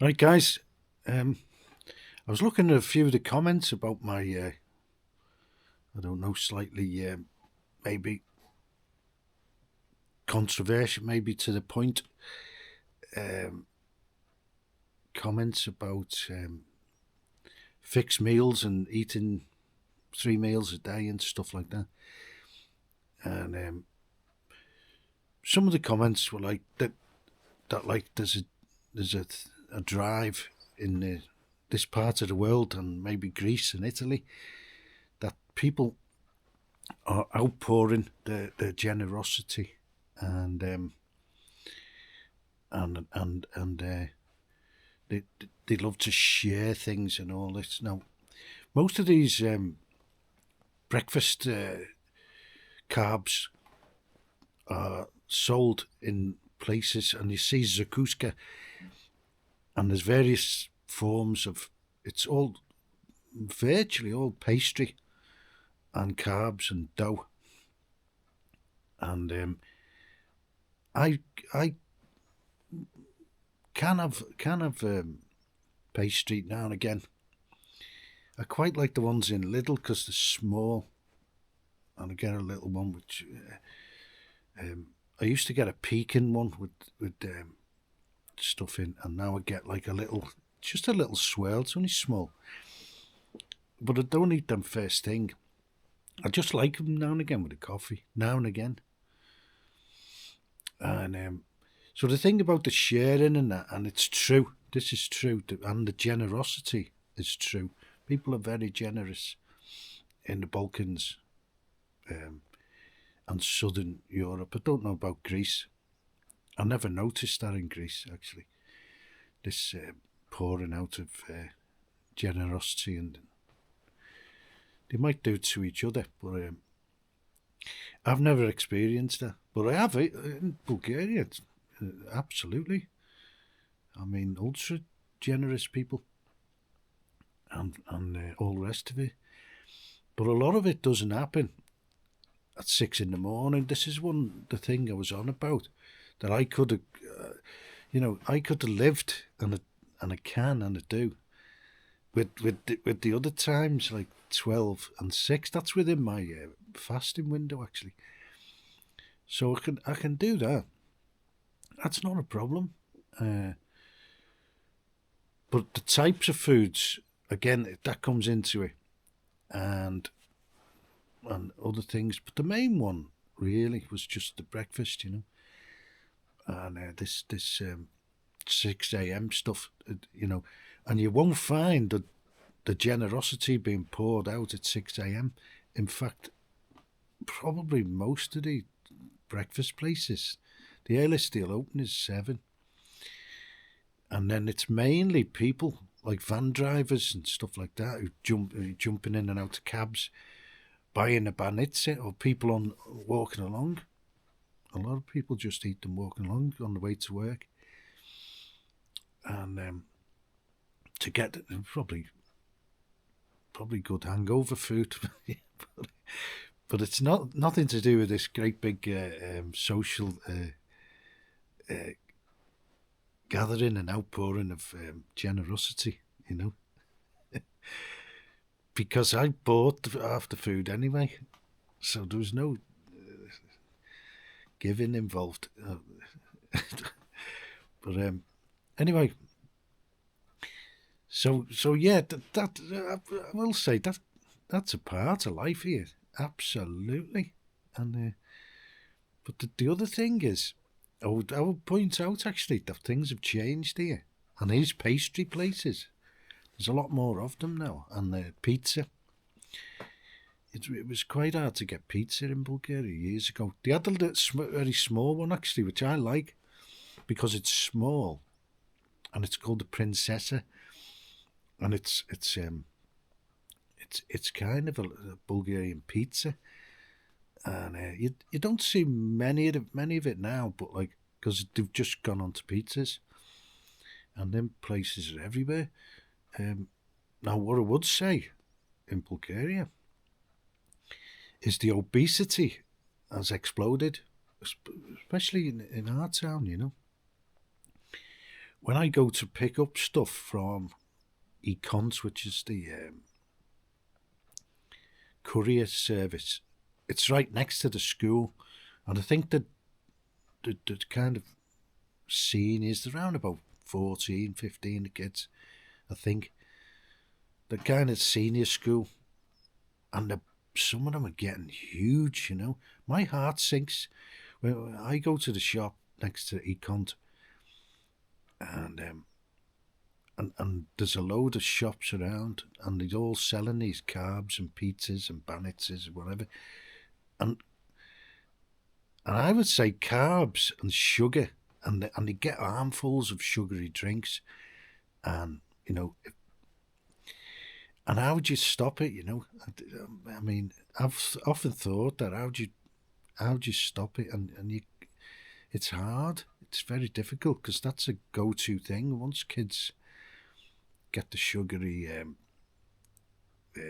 Right, guys. I was looking at a few of the comments about my, I don't know, slightly maybe controversial, maybe to the point, um, comments about fixed meals and eating 3 meals a day and stuff like that. And some of the comments were like that like there's a drive in this part of the world and maybe Greece and Italy that people are outpouring their generosity and they they love to share things and all this. Now, most of these breakfast carbs are sold in places, and you see zakuska, and there's various forms of. It's all virtually all pastry and carbs and dough, and I I can have pastry now and again. I quite like the ones in Lidl because they're small, and I get a little one which I used to get a Pekin one with stuff in, and now I get like just a little swirl. It's only small, but I don't eat them first thing. I just like them now and again with a coffee, now and again. And so the thing about the sharing and that, and it's true. This is true, and the generosity is true. People are very generous in the Balkans um, and southern Europe. I don't know about Greece. I never noticed that in Greece actually. This pouring out of generosity, and they might do it to each other, but I've never experienced that. But I have it in Bulgaria. Absolutely. I mean, ultra generous people and all the rest of it. But a lot of it doesn't happen at 6 in the morning. This is the thing I was on about, that I could have, I could have lived, and I can, and I do. With the other times like 12 and 6, that's within my fasting window actually. So I can do that. That's not a problem. Uh, but the types of foods, again, that comes into it, and other things. But the main one really was just the breakfast. And this 6 a.m. stuff, and you won't find the generosity being poured out at 6 a.m. In fact, probably most of the breakfast places, the earliest they'll open is 7. And then it's mainly people like van drivers and stuff like that jumping in and out of cabs, buying a banitsa, or people on walking along. A lot of people just eat them walking along on the way to work, and to get probably good hangover food. But it's nothing to do with this great big social uh, gathering and outpouring of generosity, because I bought half the food anyway, so there was no giving involved. But anyway, so yeah, that I will say that's a part of life here, absolutely. And but the other thing is, I would point out actually that things have changed here, and these pastry places, there's a lot more of them now, and the pizza. It was quite hard to get pizza in Bulgaria years ago. They had a very small one actually, which I like because it's small, and it's called the Princessa, and it's kind of a Bulgarian pizza, and you don't see many of it now, but like, because they've just gone on to pizzas, and then places are everywhere. Now, what I would say in Bulgaria is the obesity has exploded, especially in our town. when I go to pick up stuff from Econs, which is the courier service, it's right next to the school, and I think that the kind of seniors, they're around about 14, 15, the kids, I think. The kind of senior school, and some of them are getting huge, you know. My heart sinks when I go to the shop next to Econ, and there's a load of shops around, and they're all selling these carbs and pizzas and bannitzes and whatever. And I would say carbs and sugar, and they get armfuls of sugary drinks, and you know, and how would you stop it? You know, I mean, I've often thought that how do you stop it? And it's hard. It's very difficult because that's a go-to thing. Once kids get the sugary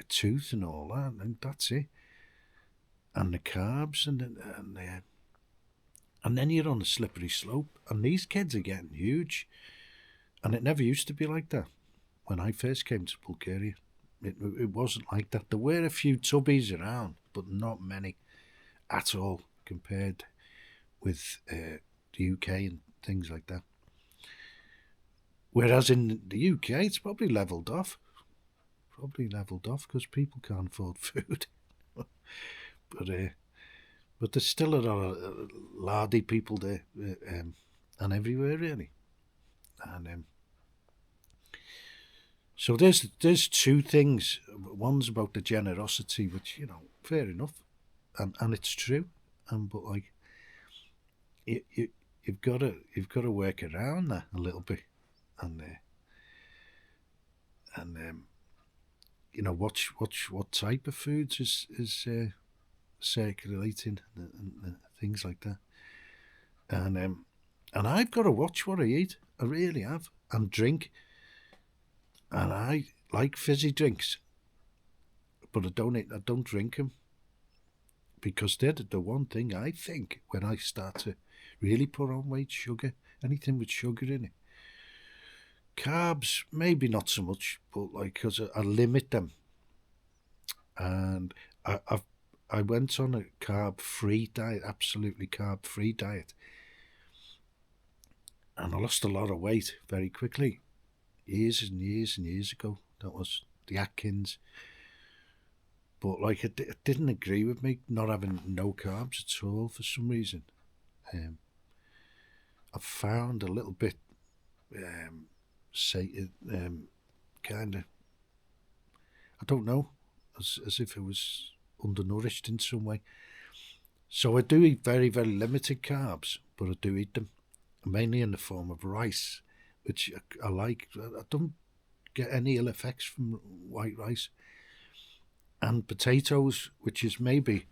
tooth and all that, and that's it. And the carbs and then you're on a slippery slope. And these kids are getting huge, and it never used to be like that when I first came to Bulgaria. It wasn't like that. There were a few tubbies around, but not many at all compared with the UK and things like that. Whereas in the UK, it's probably levelled off. Because people can't afford food. But there's still a lot of lardy people there, and everywhere really. And so there's two things. One's about the generosity, which, you know, fair enough, and it's true. But like, you've got to work around that a little bit, and you know, watch what type of foods is circulating and things like that. And I've got to watch what I eat. I really have, and drink. And I like fizzy drinks, but I don't drink them, because they're the one thing I think when I start to really put on weight. Sugar, anything with sugar in it. Carbs, maybe not so much, but like, because I limit them. And I went on a carb-free diet, absolutely carb-free diet, and I lost a lot of weight very quickly. Years and years and years ago. That was the Atkins. But like, it didn't agree with me not having no carbs at all for some reason. I found a little bit, kind of, I don't know, as if it was undernourished in some way. So I do eat very, very limited carbs, but I do eat them, mainly in the form of rice, which I like. I don't get any ill effects from white rice. And potatoes, which is maybe,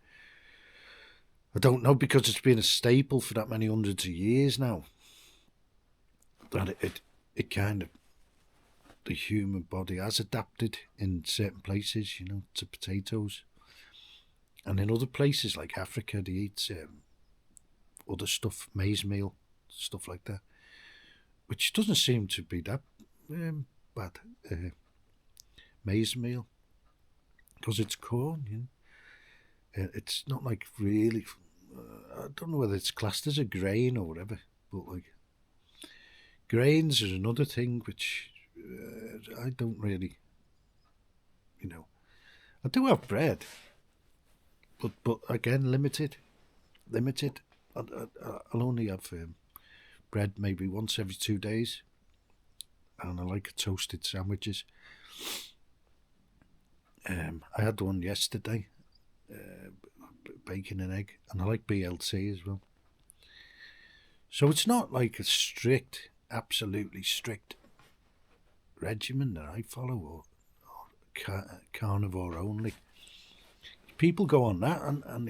I don't know, because it's been a staple for that many hundreds of years now, that it kind of, the human body has adapted in certain places, you know, to potatoes. And in other places like Africa, they eat other stuff, maize meal, stuff like that, which doesn't seem to be that bad. Maize meal, because it's corn, you know. It's not like really, I don't know whether it's classed as a grain or whatever, but like, grains is another thing which I don't really, you know. I do have bread, but again, limited. I'll only have bread maybe once every 2 days, and I like toasted sandwiches. I had one yesterday, bacon and egg, and I like BLT as well. So it's not like a strict, absolutely strict regimen that I follow, or carnivore only. People go on that, and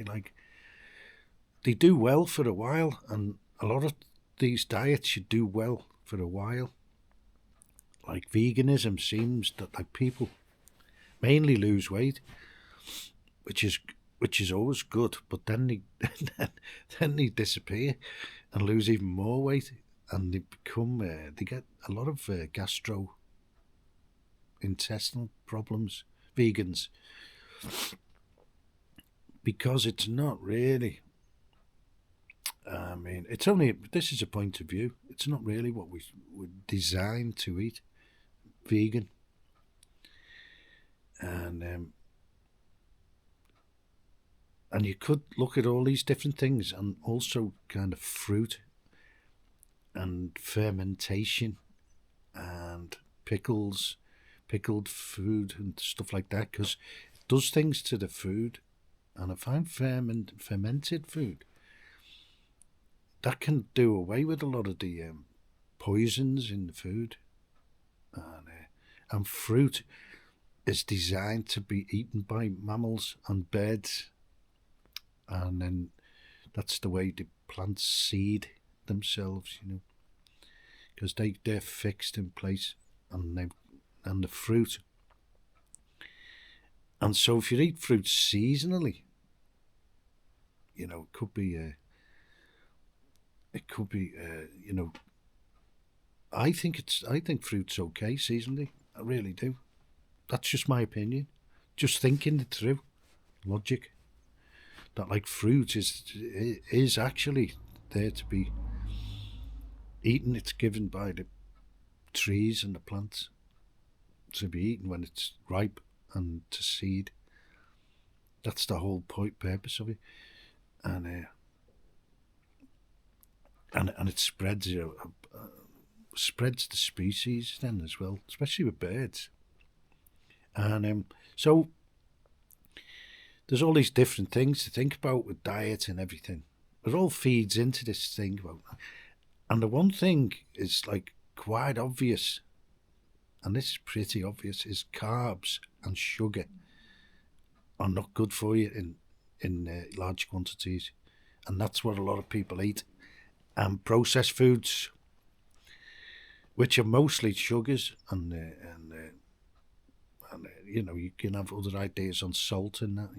they do well for a while, and a lot of these diets, you do well for a while. Like veganism seems that like people mainly lose weight, which is always good, but then they then they disappear and lose even more weight, and they get a lot of gastrointestinal problems, vegans, because it's not really. I mean, this is a point of view. It's not really what we were designed to eat, vegan, and you could look at all these different things, and also kind of fruit and fermentation and pickles, pickled food and stuff like that, because it does things to the food. And I find fermented food, that can do away with a lot of the poisons in the food. And fruit is designed to be eaten by mammals and birds, and then that's the way the plants seed themselves, because they're fixed in place, and the fruit. And so if you eat fruit seasonally, it could be I think fruit's okay seasonally. I really do. That's just my opinion. Just thinking it through, logic. That like fruit is actually there to be eaten. It's given by the trees and the plants to be eaten when it's ripe and to seed. That's the whole purpose of it, and it spreads spreads the species then as well, especially with birds. And so there's all these different things to think about with diet and everything. It all feeds into this thing about, and the one thing is like quite obvious, and this is pretty obvious, is carbs and sugar are not good for you in large quantities, and that's what a lot of people eat. And processed foods, which are mostly sugars, and you can have other ideas on salt and that.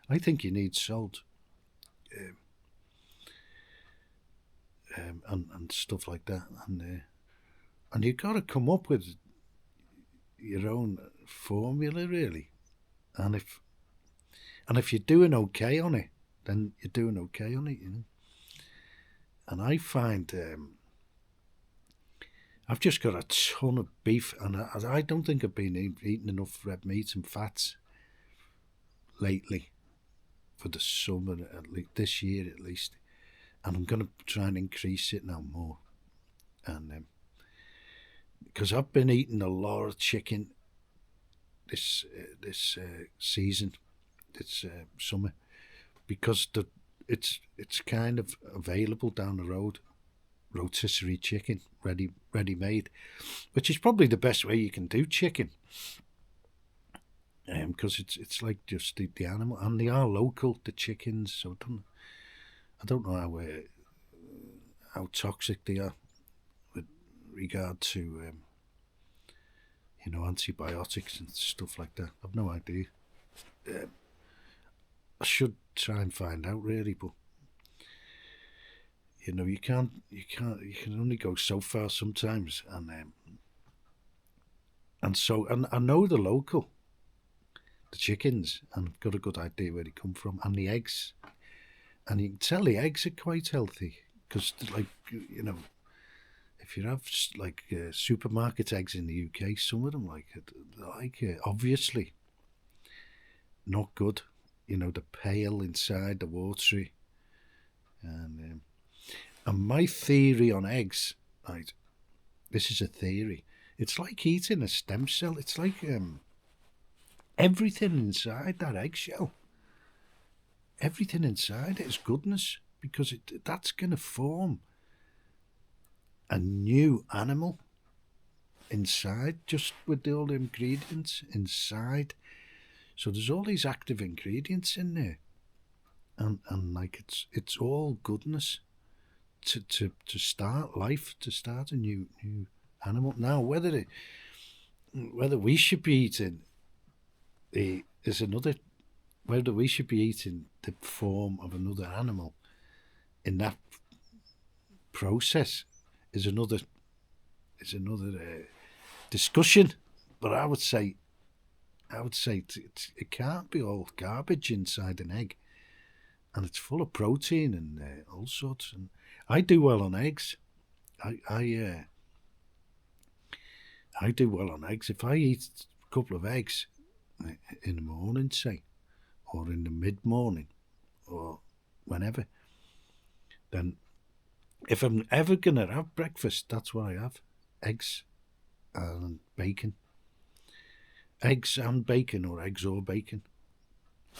I think you need salt, and stuff like that, and you've got to come up with your own formula, really. And if you're doing okay on it, then you're doing okay on it, And I find I've just got a ton of beef, and I don't think I've been eating enough red meat and fats lately for the summer, at least this year at least. And I'm going to try and increase it now more, and because I've been eating a lot of chicken this season, this summer, because it's kind of available down the road, rotisserie chicken, ready made, which is probably the best way you can do chicken, because it's like just the animal, and they are local, the chickens. So I don't know how toxic they are with regard to antibiotics and stuff like that. I've no idea. I should try and find out, really, but you can only go so far sometimes, and so I know the chickens, and I've got a good idea where they come from, and the eggs, and you can tell the eggs are quite healthy, because if you have like supermarket eggs in the UK, some of them obviously not good. The pale inside, the watery, and my theory on eggs, right? This is a theory. It's like eating a stem cell. It's like everything inside that eggshell. Everything inside it is goodness, because that's going to form a new animal inside, just with all the ingredients inside. So there's all these active ingredients in there, and like it's all goodness to start life, to start a new animal. Now whether we should be eating whether we should be eating the form of another animal in that process is another discussion. But I would say it can't be all garbage inside an egg, and it's full of protein and all sorts. And I do well on eggs. I do well on eggs. If I eat a couple of eggs in the morning, say, or in the mid morning, or whenever, then if I'm ever gonna have breakfast, that's what I have: eggs and bacon. Eggs and bacon, or eggs or bacon,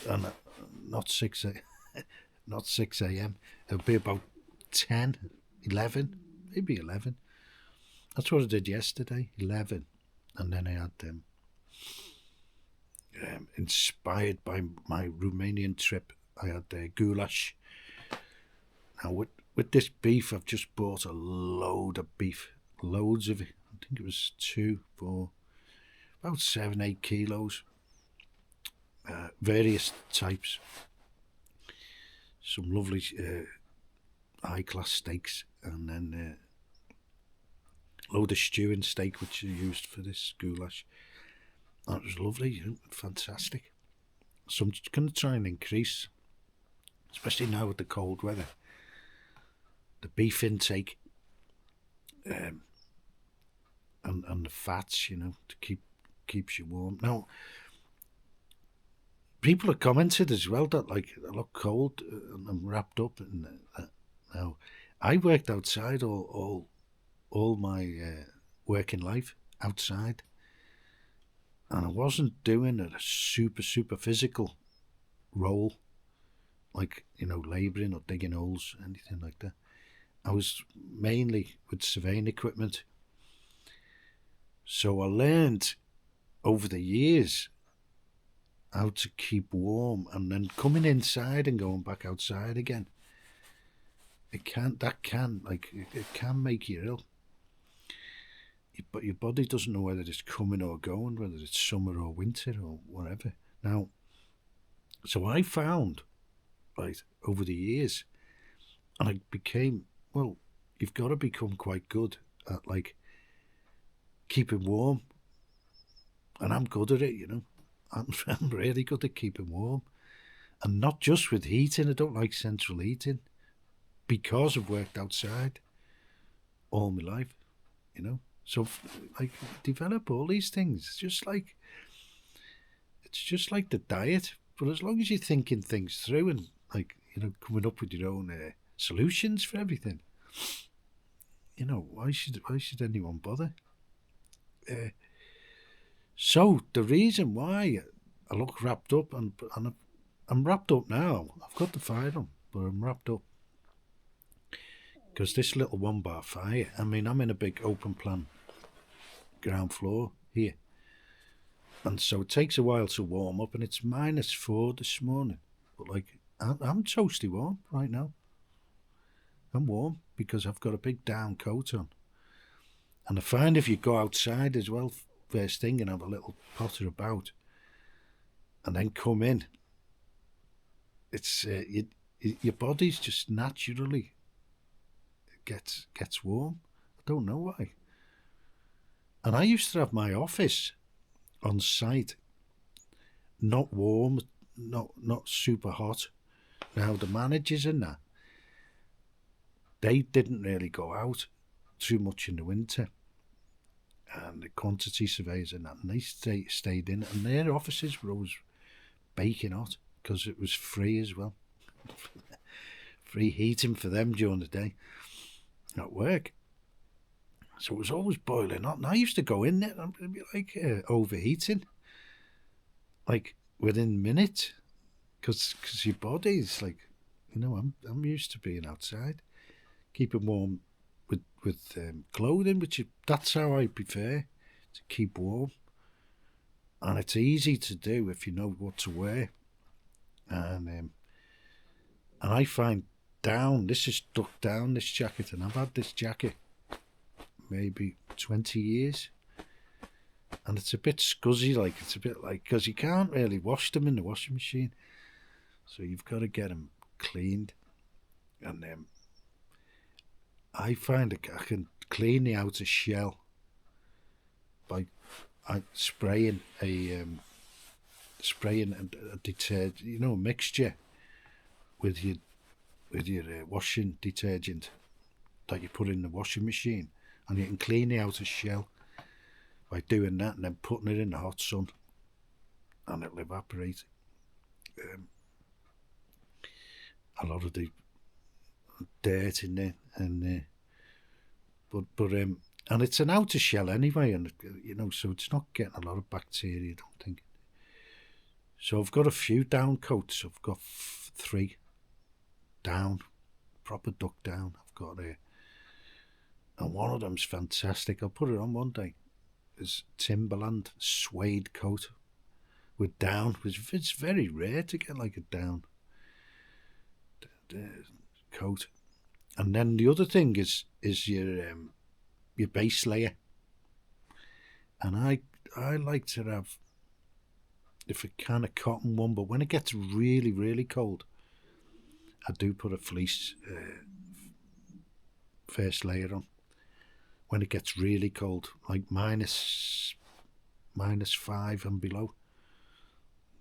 and not 6 a.m. It'll be about 10, 11, maybe 11. That's what I did yesterday, 11. And then I had them, inspired by my Romanian trip, I had goulash. Now, with this beef, I've just bought a load of beef, loads of it. I think it was 2, 4, about 7, 8 kilos. Various types. Some lovely high-class steaks, and then a load of stewing steak, which I used for this goulash. That was lovely, fantastic. So I'm just going to try and increase, especially now with the cold weather, the beef intake, and the fats, to keeps you warm. Now, people have commented as well that I look cold and I'm wrapped up. Now, I worked outside all my working life outside, and I wasn't doing a super physical role, like labouring or digging holes, anything like that. I was mainly with surveying equipment, so I learned over the years how to keep warm, and then coming inside and going back outside again. It can make you ill. But your body doesn't know whether it's coming or going, whether it's summer or winter or whatever. Now, so I found, over the years, and I became, you've got to become quite good at keeping warm. And I'm good at it, I'm really good at keeping warm. And not just with heating. I don't like central heating, because I've worked outside all my life, So develop all these things. It's just like the diet. But as long as you're thinking things through and coming up with your own solutions for everything, why should anyone bother? So the reason why I look wrapped up, and I'm wrapped up now. I've got the fire on, but I'm wrapped up because this little 1-bar fire. I mean, I'm in a big open plan ground floor here, and so it takes a while to warm up, and it's -4 this morning. But I'm toasty warm right now. I'm warm because I've got a big down coat on, and I find if you go outside as well first thing and have a little potter about, and then come in, it's your body's just naturally gets warm. I don't know why. And I used to have my office on site, not warm, not super hot. Now the managers and that, they didn't really go out too much in the winter, and the quantity surveyors and that, and they stayed in, and their offices were always baking hot because it was free as well. Free heating for them during the day at work. So it was always boiling hot. And I used to go in there and it'd be overheating, within minutes, because your body's I'm used to being outside, keeping warm with clothing, that's how I prefer to keep warm, and it's easy to do if you know what to wear. And I find this is ducked down, this jacket, and I've had this jacket maybe 20 years, and it's a bit scuzzy, it's a bit because you can't really wash them in the washing machine, so you've got to get them cleaned. And I find I can clean the outer shell by spraying a detergent, a mixture with your washing detergent that you put in the washing machine, and you can clean the outer shell by doing that and then putting it in the hot sun, and it'll evaporate a lot of the dirt in there, and and it's an outer shell anyway, and so it's not getting a lot of bacteria, I don't think. So I've got a few down coats. I've got 3 down, proper duck down. I've got and one of them's fantastic. I'll put it on one day. It's Timberland suede coat with down. It's very rare to get like a down coat. And then the other thing is your base layer. And I like to have, if I can, a cotton one, but when it gets really, really cold, I do put a fleece first layer on. When it gets really cold, like minus 5 and below,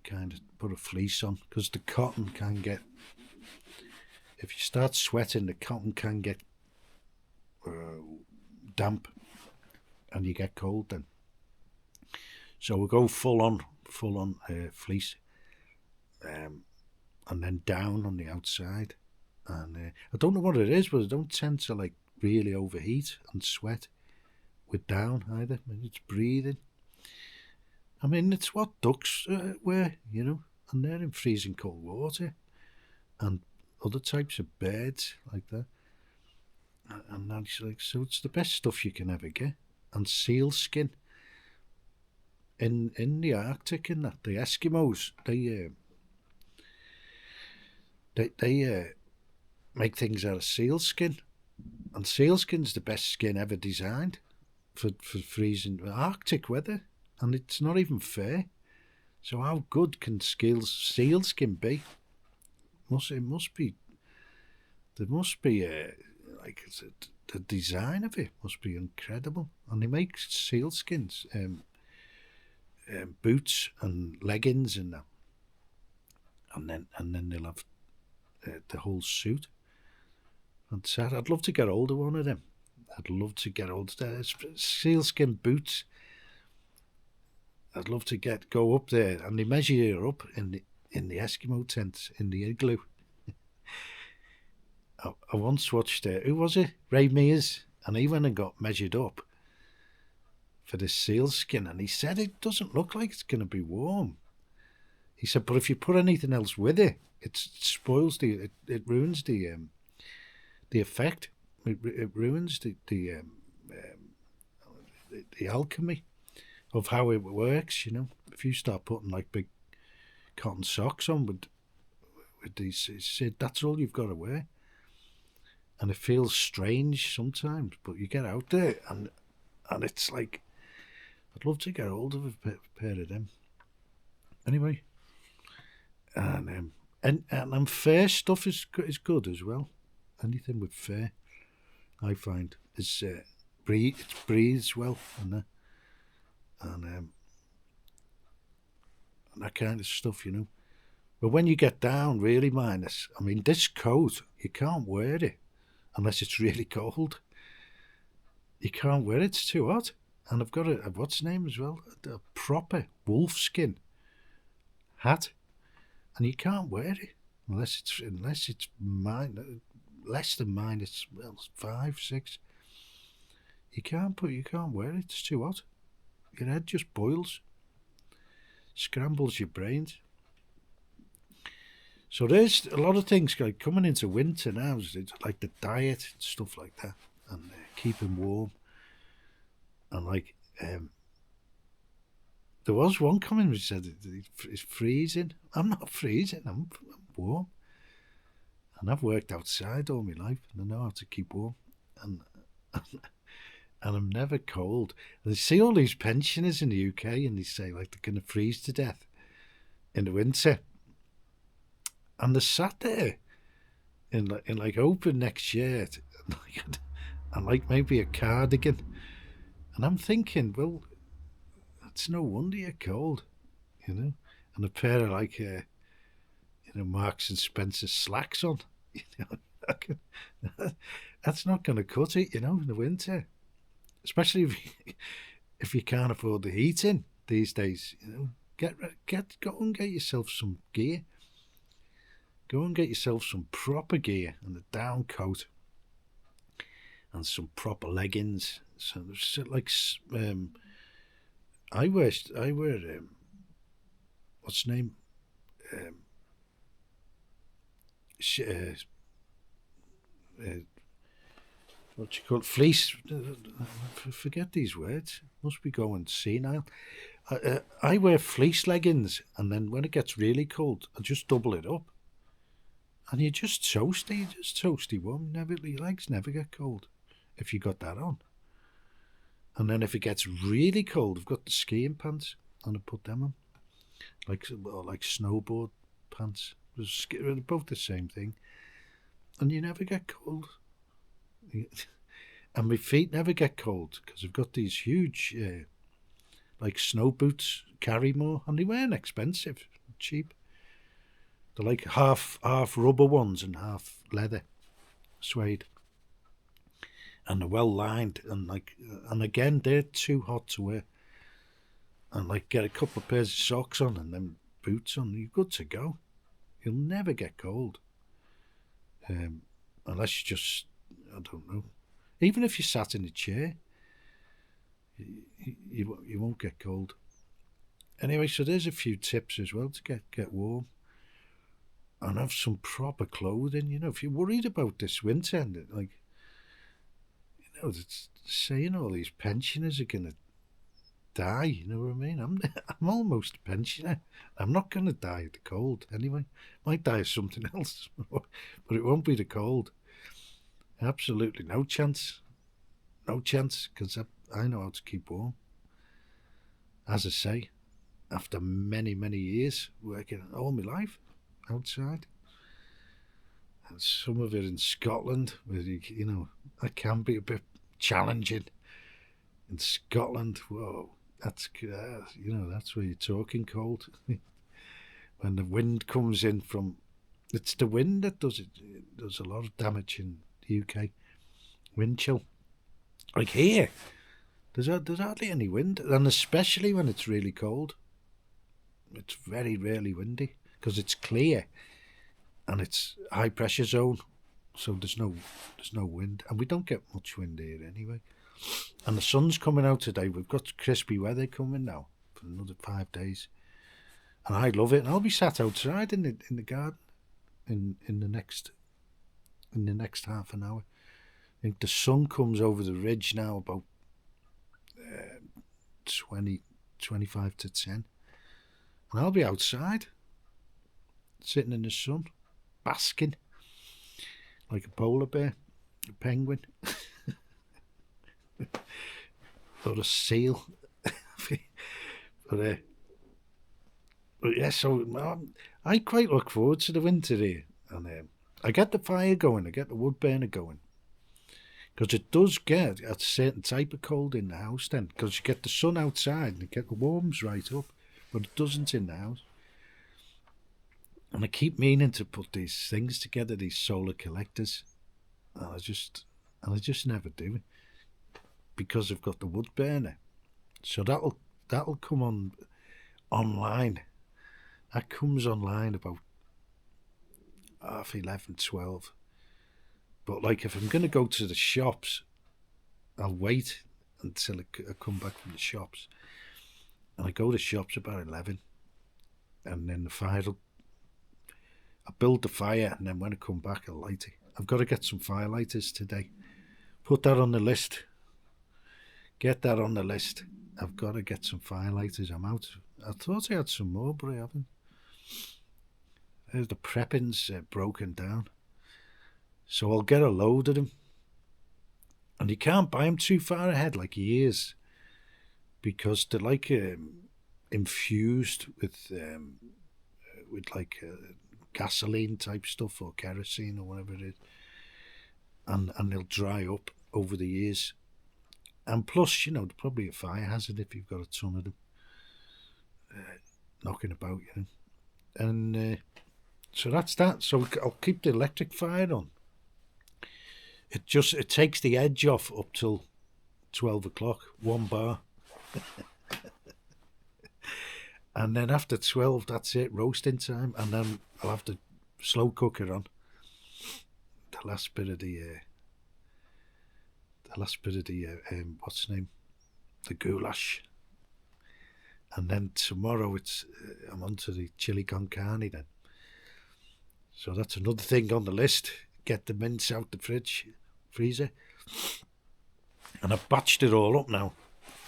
kind of put a fleece on, because the cotton can get, if you start sweating, the cotton can get damp and you get cold then. So we'll go full on fleece, and then down on the outside. And I don't know what it is, but I don't tend to like really overheat and sweat with down either. It's breathing. I mean, it's what ducks wear, and they're in freezing cold water, and other types of birds like that. And that's like, so it's the best stuff you can ever get. And seal skin in the Arctic, and that the Eskimos, they make things out of seal skin, and seal skin's the best skin ever designed for freezing Arctic weather, and it's not even fair. So how good can seal skin be? It must be. There must be the design of it must be incredible, and they make seal skins, boots and leggings and that, and then they'll have the whole suit. And sad, I'd love to get hold of one of them. I'd love to get hold of sealskin boots. I'd love to go up there, and they measure you up in the Eskimo tent in the igloo. I once watched who was it? Ray Mears, and he went and got measured up for this sealskin, and he said it doesn't look like it's going to be warm. He said, but if you put anything else with it, it spoils it ruins the effect. It ruins the alchemy of how it works. If you start putting like big cotton socks on with these, he said that's all you've got to wear, and it feels strange sometimes, but you get out there and it's like, I'd love to get hold of a pair of them. Anyway, and fur stuff is good as well. Anything with fur, I find, is it breathes well, and that kind of stuff, But when you get down really minus, I mean, this coat, you can't wear it unless it's really cold. You can't wear it; it's too hot. And I've got a what's name as well, a proper wolfskin hat, and you can't wear it unless it's less than minus 5, 6. You can't wear it. It's too hot. Your head just boils, scrambles your brains. So there's a lot of things like coming into winter now, like the diet and stuff like that, and keeping warm. And like, there was one comment which said it's freezing. I'm not freezing. I'm warm. And I've worked outside all my life, and I know how to keep warm. And I'm never cold. And I see all these pensioners in the UK, and they say like they're going to freeze to death in the winter. And they're sat there in like open next year. and like maybe a cardigan. And I'm thinking, well, it's no wonder you're cold, you know. And a pair of like, Marks and Spencer slacks on, you know. That's not going to cut it, in the winter. Especially if you can't afford the heating these days, go and get yourself some gear. Go and get yourself some proper gear and a down coat and some proper leggings. So like, I wear what's the name? Um, uh, what you call it? Fleece. Forget these words. Must be going senile. I wear fleece leggings, and then when it gets really cold, I just double it up, and you're just toasty warm. Your legs never get cold if you got that on. And then if it gets really cold, I've got the skiing pants, and I put them on, like snowboard pants. They're both the same thing, and you never get cold. And my feet never get cold because I've got these huge, like snow boots, carry more, and they weren't expensive, cheap. They're like half rubber ones and half leather, suede, and they're well lined, and again they're too hot to wear. And like get a couple of pairs of socks on and then boots on, you're good to go. You'll never get cold, unless you just, I don't know. Even if you sat in a chair, you won't get cold. Anyway, so there's a few tips as well to get warm. And have some proper clothing, if you're worried about this winter, and it's saying all these pensioners are going to die, you know what I mean? I'm almost a pensioner. I'm not going to die of the cold anyway. Might die of something else, but it won't be the cold. Absolutely no chance. No chance, because I know how to keep warm. As I say, after many, many years working all my life outside, and some of it in Scotland, where that can be a bit challenging. In Scotland, whoa, that's where you're talking cold. When the wind comes in it's the wind that does it. It does a lot of damage in the UK. Wind chill. Like here, there's hardly any wind, and especially when it's really cold. It's very rarely windy because it's clear, and it's high pressure zone, so there's no wind, and we don't get much wind here anyway. And the sun's coming out today. We've got crispy weather coming now for another 5 days, and I love it. And I'll be sat outside in the garden in the next half an hour. I think the sun comes over the ridge now about 25 to 10, and I'll be outside sitting in the sun, basking like a polar bear, a penguin, or a seal. but yeah, so I quite look forward to the winter here, and I get the fire going, I get the wood burner going, because it does get a certain type of cold in the house then, because you get the sun outside and it warms right up, but it doesn't in the house. And I keep meaning to put these things together, these solar collectors, and I just never do it because I've got the wood burner. So that'll come online. That comes online about 11, 12. But like if I'm going to go to the shops, I'll wait until I come back from the shops, and I go to shops about 11, and then I build the fire, and then when I come back, I'll light it. I've got to get some firelighters today. Put that on the list. Get that on the list. I've got to get some firelighters. I'm out. I thought I had some more, but I haven't. The prepping's broken down. So I'll get a load of them. And you can't buy them too far ahead like years, because they're like infused with gasoline type stuff or kerosene or whatever it is, and they'll dry up. over the years. And plus, you know, probably a fire hazard if you've got a ton of them knocking about, you know. And so that's that. So I'll keep the electric fire on. It takes the edge off up till 12 o'clock, 1 bar. And then after 12, that's it, roasting time. And then I'll have the slow cooker on. The last bit of the what's the name? The goulash. And then tomorrow I'm on to the chili con carne then. So that's another thing on the list. Get the mince out the freezer. And I've batched it all up now.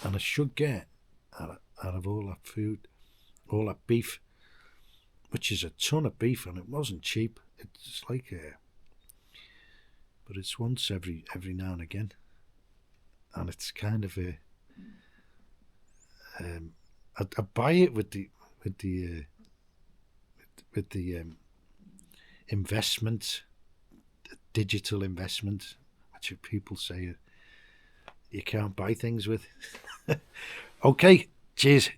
And I should get, out of all that food, all that beef, which is a ton of beef, and it wasn't cheap. It's like but it's once every now and again. And it's kind of a, I buy it with the investment, the digital investment, which people say you can't buy things with. Okay, cheers.